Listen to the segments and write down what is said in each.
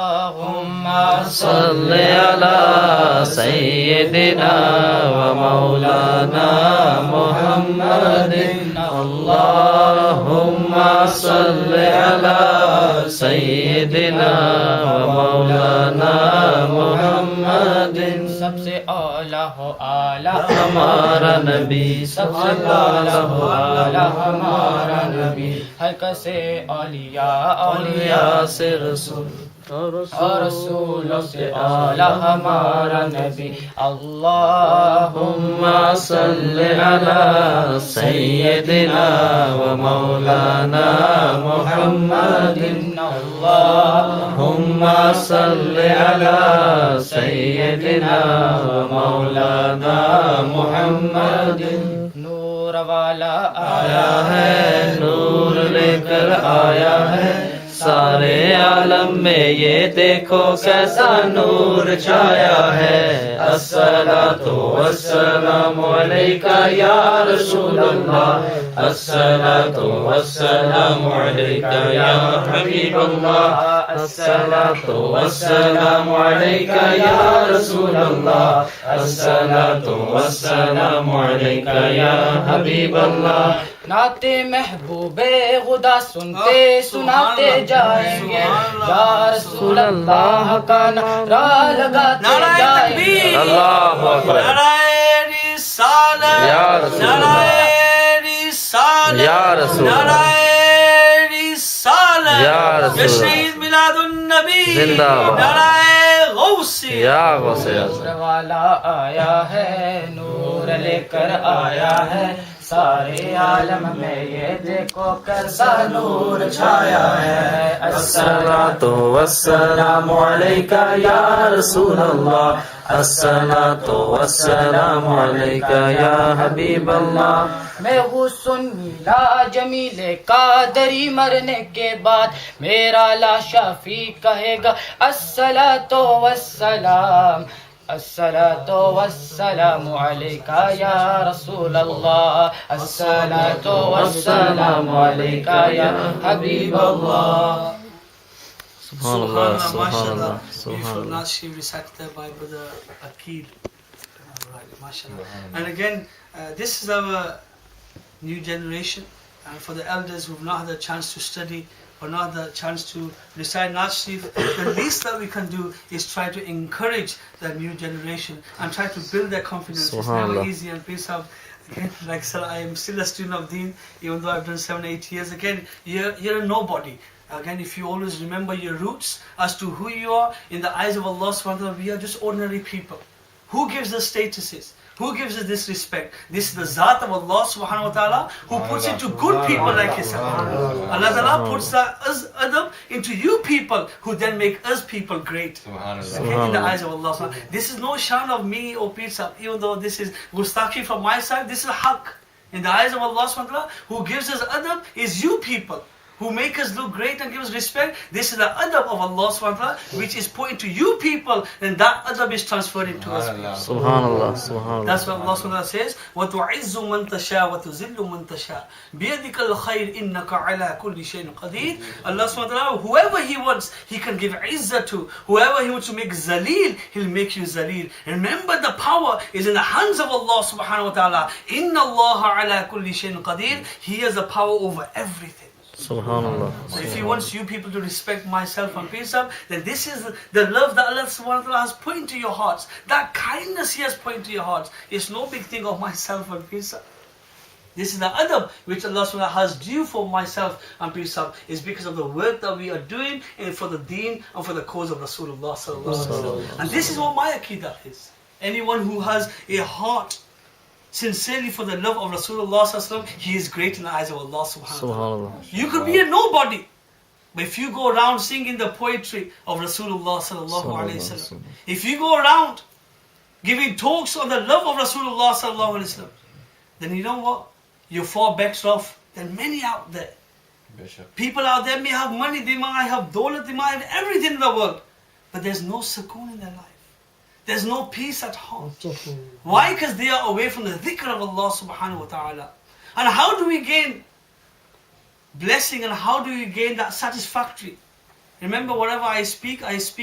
اللهم صل على سيدنا ومولانا محمد. اللهم صل على سيدنا ومولانا محمد. سب سے اعلیٰ ہو اعلیٰ ہمارا نبی، سب سے اعلیٰ ہو اعلیٰ ہمارا نبی. حلقہ سے اولیاء، اولیاء سے رسول اور رسولوں سے اعلیٰ ہمارا نبی. اللہم صل علی سیدنا و مولانا محمد. اللہم صل علی سیدنا و مولانا محمد. نور والا آیا ہے، نور لے کر آیا ہے سارے عالم میں، یہ دیکھو کیسا نور چھایا ہے. الصلاۃ والسلام علیکہ یا رسول اللہ، الصلاۃ والسلام علیکہ یا حبیب اللہ، الصلاۃ والسلام علیکہ یا رسول اللہ، الصلاۃ والسلام علیکہ یا حبیب اللہ. نعت محبوب خدا سنتے سناتے جائیں گے، یا رسول اللہ کا نعرہ لگاتے جائیں گے. اللہ اکبر. نعرہ رسالت یا رسول اللہ، یا رسول اللہ، یا رسول اللہ. شہید میلاد النبی زندہ باد. نعرہ غوث یا غوث. نور والا آیا ہے، نور لے کر آیا ہے سارے عالم میں، یہ دیکھو کیسا نور چھایا ہے. الصلاۃ والسلام علیکہ یا رسول اللہ، الصلاۃ والسلام علیکہ یا حبیب اللہ. میں حسن میلا جمیل قادری مرنے کے بعد میرا لاشافی کہے گا الصلاۃ والسلام، الصلاۃ والسلام علیکہ یا رسول اللہ، الصلاۃ والسلام علیکہ یا حبیب اللہ. Subhanallah, mashallah. Beautiful Nazs recited by Brother Akil. Right, mashallah. And again, this is our new generation. And for the elders who have not had the chance to study or not had the chance to recite Nazs, the least that we can do is try to encourage the new generation and try to build their confidence. It's never easy, and please have, again, like I said, I am still a student of Deen, even though I've done 7-8 years. Again, you're a nobody. Again, if you always remember your roots as to who you are in the eyes of Allah subhanahu wa ta'ala, we are just ordinary people. Who gives us statuses? Who gives us this respect? This is the Zat of Allah subhanahu wa ta'ala who puts into good people like yourself. Allah ta'ala puts us adab into you people who then make us people great. Okay, in the eyes of Allah subhanahu wa ta'ala. This is no shan of me or pizza, even though this is gustaki from my side, this is haqq. In the eyes of Allah subhanahu wa ta'ala, who gives us adab is you people, who make us look great and give us respect. This is the adab of Allah subhanahu wa ta'ala, which is put into you people, and that adab is transferred into us. Subhanallah, subhanallah. That's what Allah subhanahu wa ta'ala says, وَتُعِزُّ مَن تَشَاءُ وَتُذِلُّ مَن تَشَاءُ بِيَدِكَ الْخَيْرُ إِنَّكَ عَلَى كُلِّ شَيْءٍ قَدِيرٌ. Allah subhanahu wa ta'ala, whoever He wants, He can give izzah to. Whoever He wants to make zaleel, He'll make you zaleel. Remember, the power is in the hands of Allah subhanahu wa ta'ala. Inna Allah ala kulli shay'in qadir. He has the power over everything. Subhanallah. So if He wants you people to respect myself and peace up, then this is the love that Allah subhanahu wa ta'ala has put into your hearts. That kindness He has put into your hearts. It's no big thing of myself and peace up. This is the adab which Allah subhanahu wa ta'ala has due for myself and peace up, is because of the work that we are doing and for the deen and for the cause of Rasulullah sallallahu alaihi wasallam. And this is what my aqidah is. Anyone who has a heart sincerely for the love of Rasulullah sallallahu alaihi wasallam, he is great in the eyes of Allah subhanahu wa ta'ala. You could be a nobody, but if you go around singing the poetry of Rasulullah sallallahu alaihi wasallam, if you go around giving talks on the love of Rasulullah sallallahu alaihi wasallam, then you know what? You're far better off than many out there. People out there may have money, they might have dawlat, they might have everything in the world, but there's no sukoon in their life. There's no peace at home. Why? Because they are away from the dhikr of Allah subhanahu wa ta'ala. And how do we gain blessing, and how do we gain that satisfactory Remember, whatever I speak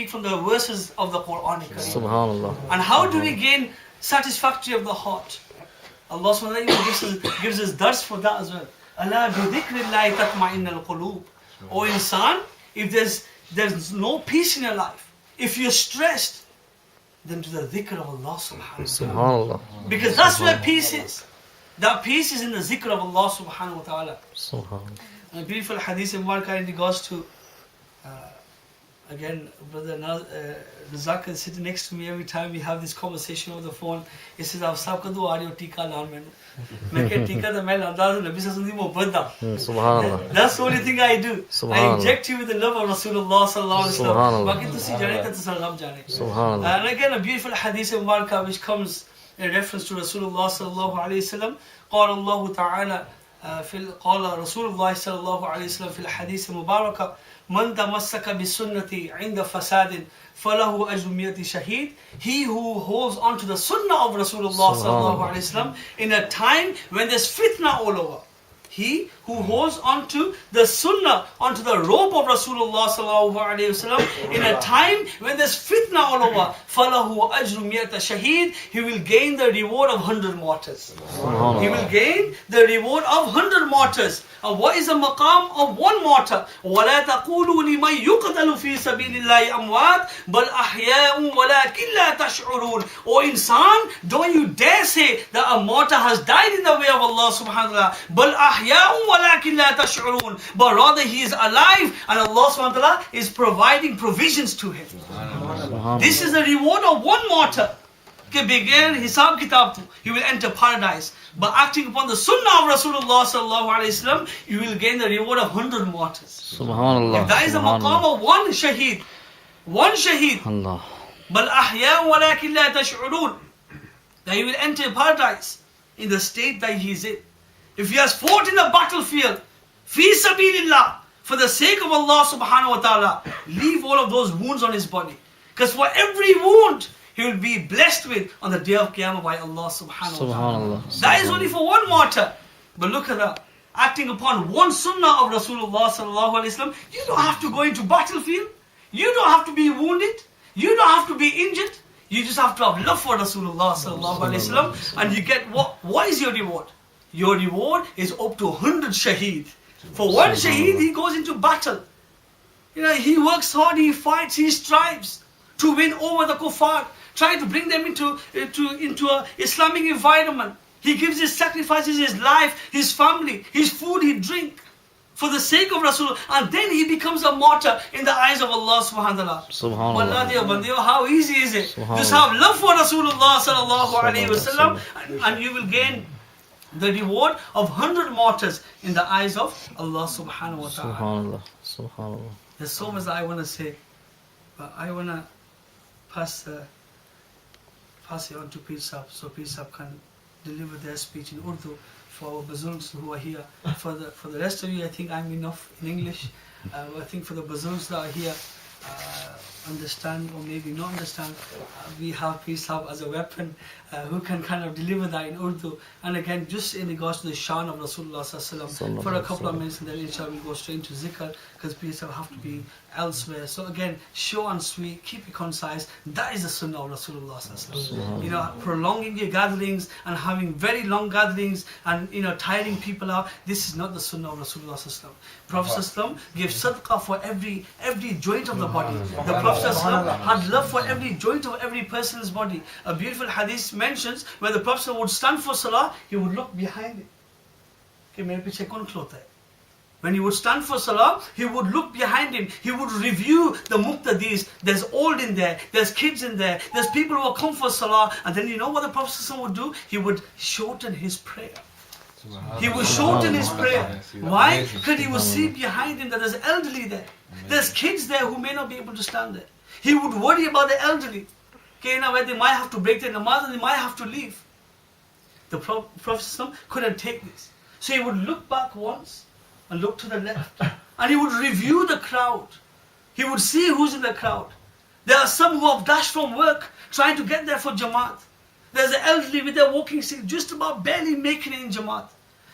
from the verses of the Quran. Subhanallah. And how do we gain satisfaction of the heart? Allah subhanahu wa ta'ala gives us dars for that as well. Allah bi dhikrillahi tatma'innal qulub. O insan, if there's no peace in your life, if you're stressed, then to the dhikr of Allah subhanahu wa ta'ala. Subhanallah. Because that's where peace is. That peace is in the zikr of Allah subhanahu wa ta'ala. Subhanallah. And a beautiful hadith in Marka in regards to, again, Brother Razak is sitting next to me every time we have this conversation over the phone. He says, "Aap sab kadu aa rahe ho tika laan mainu." Main keh tika to main laanda hu Nabi sallallahu alaihi wasallam. Subhanallah. That's the only thing I do. I Subhanallah. inject you with the love of Rasulullah sallallahu alaihi wasallam. Subhanallah. Baki tusi jane ta tusal gham jane. Subhanallah. And again, a beautiful hadith in Marka which comes in reference to Rasulullah sallallahu alaihi wasallam. قال الله تعالى قال رسول الله صلى الله عليه وسلم في الحديث المبارك من تمسك بسنتي عند فساد فله أجر 100 شهيد. He who holds on to the sunnah of Rasulullah sallallahu alaihi wasallam in a time when there's fitna all over. He who holds onto the sunnah, onto the rope of Rasulullah sallallahu alaihi wasallam in a time when there's fitna all over, falahu ajru miyata shaheed, he will gain the reward of 100 martyrs. He will gain the reward of 100 martyrs. And what is the maqam of one martyr? وَلَا تَقُولُوا لِمَنْ يُقْتَلُ فِي سَبِيلِ اللَّهِ أَمْوَاتٍ بَلْ أَحْيَاءٌ وَلَكِنْ لَا تَشْعُرُونَ. O insan, don't you dare say that a martyr has died in the way of Allah subhanahu wa ta'ala. بَلْ أَحْيَاءٌ وَلَكِنْ لَا تَشْعُرُونَ. But rather he is alive and Allah subhanahu wa ta'ala is providing provisions to him. This is the reward of one martyr. Hisab kitab, he will enter paradise. But acting upon the sunnah of Rasulullah sallallahu alaihi wasallam, you will gain the reward of 100 martyrs. Subhanallah. If that is the maqam of one shaheed, Allah. بَلْ أَحْيَاءٌ وَلَكِنْ لَا تَشْعُرُونَ, that he will enter paradise in the state that he is in. If he has fought in the battlefield, fi sabilillah, for the sake of Allah subhanahu wa ta'ala, leave all of those wounds on his body. Because for every wound, he will be blessed with on the day of Qiyamah by Allah subhanahu wa ta'ala. That is only for one martyr. But look at that. Acting upon one sunnah of Rasulullah sallallahu alaihi wasallam, you don't have to go into battlefield. You don't have to be wounded. You don't have to be injured. You just have to have love for Rasulullah sallallahu alaihi wasallam. And you get what is your reward? Your reward is up to 100 shaheed. For one shaheed, he goes into battle. He works hard, he fights, he strives to win over the kuffar, try to bring them into an Islamic environment. He gives his sacrifices, his life, his family, his food, his drink for the sake of Rasulullah. And then he becomes a martyr in the eyes of Allah subhanahu wa ta'ala. Subhanallah. How easy is it? Just have love for Rasulullah sallallahu alaihi wasallam and you will gain the reward of 100 martyrs in the eyes of Allah subhanahu wa ta'ala. Subhanallah. Subhanallah. There's so much that I want to say, but I want to pass it on to Peer Sahib, so Peer Sahib can deliver their speech in Urdu for our Bazurgs who are here. For the rest of you, I think I'm enough in English. I think for the Bazurgs that are here, understand or maybe not understand, we have Peer Sahib as a weapon who can kind of deliver that in Urdu. And again, just in regards to the shan of Rasulullah sallallahu alaihi wasallam, for a couple of minutes, and then inshallah we'll go straight into zikr, because Peer Sahib have to be elsewhere. So again, short and sweet, keep it concise. That is the sunnah of Rasulullah sallallahu alaihi wasallam. Prolonging your gatherings and having very long gatherings and tiring people out. This is not the sunnah of Rasulullah sallallahu alaihi wasallam. Prophet sallallahu alaihi wasallam gave sadaqah for every joint of the body. The Prophet sallallahu alaihi wasallam had love for every joint of every person's body. A beautiful hadith mentions where the Prophet would stand for salah, he would look behind him. When he would stand for salah, he would look behind him. He would review the muqtadis. There's old in there. There's kids in there. There's people who will come for salah. And then you know what the Prophet would do? He would shorten his prayer. He would shorten his prayer. Why? Because he would see behind him that there's elderly there. There's kids there who may not be able to stand there. He would worry about the elderly. Where they might have to break their namaz and they might have to leave. The Prophet couldn't take this. So he would look back once and look to the left. And he would review the crowd. He would see who's in the crowd. There are some who have dashed from work trying to get there for Jamaat. There's the elderly with their walking stick just about barely making it in Jamaat.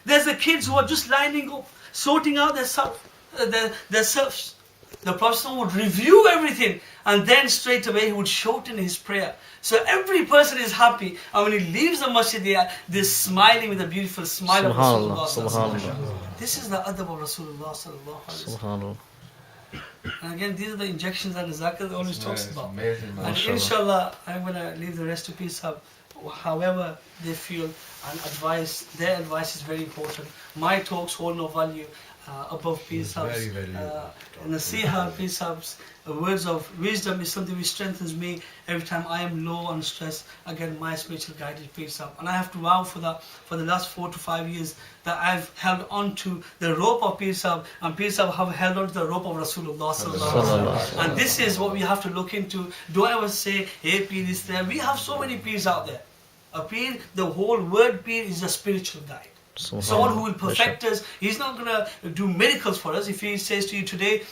There's the kids who are just lining up, sorting out their selves. The Prophet would review everything and then straight away he would shorten his prayer. So every person is happy, and when he leaves the masjid, they're smiling with a beautiful smile of Rasulullah. Subhanallah. This is the adab of Rasulullah sallallahu alaihi wasallam. Subhanallah. And again, these are the injections that the zakat always talks about. Amazing, man. And inshallah, I'm going to leave the rest to peace up. However they feel and advice, their advice is very important. My talks hold no value above peace hubs. Nasiha, peace hubs, words of wisdom is something which strengthens me every time I am low on stress. Again, my spiritual guide is peace hub. And I have to vow for that for the last 4 to 5 years that I've held on to the rope of peace hub, and peace hub have held on to the rope of Rasulullah sallallahu alaihi wasallam. And this is what we have to look into. Don't ever say, hey, peer is there. We have so many peers out there. A peer, the whole word peer is a spiritual guide. Someone who will perfect us. He's not going to do miracles for us. If he says to you today,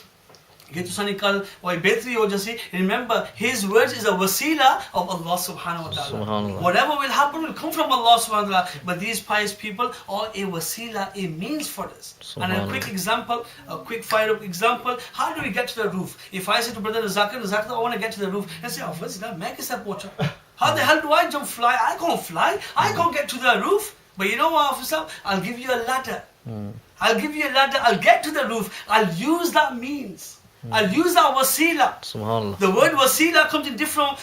remember, his words is a wasila of Allah subhanahu wa ta'ala. Whatever will happen will come from Allah subhanahu wa ta'ala. But these pious people are a wasila, a means for us. And a quick example, a quick fire up example, how do we get to the roof? If I say to Brother Zakir, I want to get to the roof, and say, how the hell do I jump fly? I can't fly. I can't get to the roof. But you know what, officer? I'll give you a ladder. I'll give you a ladder. I'll get to the roof. I'll use that means. I'll use that wasila. The word wasila comes in different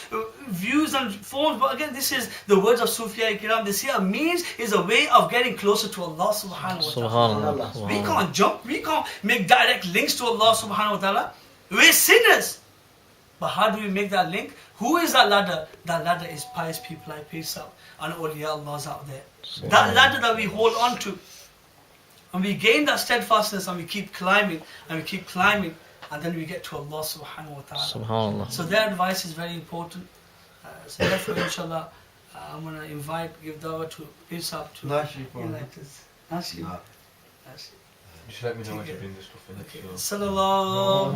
views and forms. But again, this is the words of Sufiya Kiram. They say a means is a way of getting closer to Allah subhanahu wa ta'ala. We can't jump. We can't make direct links to Allah subhanahu wa ta'ala. We're sinners. But how do we make that link? Who is that ladder? That ladder is pious people like peace out and awliya Allah's out there. That ladder that we hold on to, and we gain that steadfastness, and we keep climbing and we keep climbing, and then we get to Allah subhanahu wa ta'ala. So their advice is very important. So therefore, inshallah, I'm going to give dawah to peace out to Nashib. Just let me know when you bring this stuff in. Sallallahu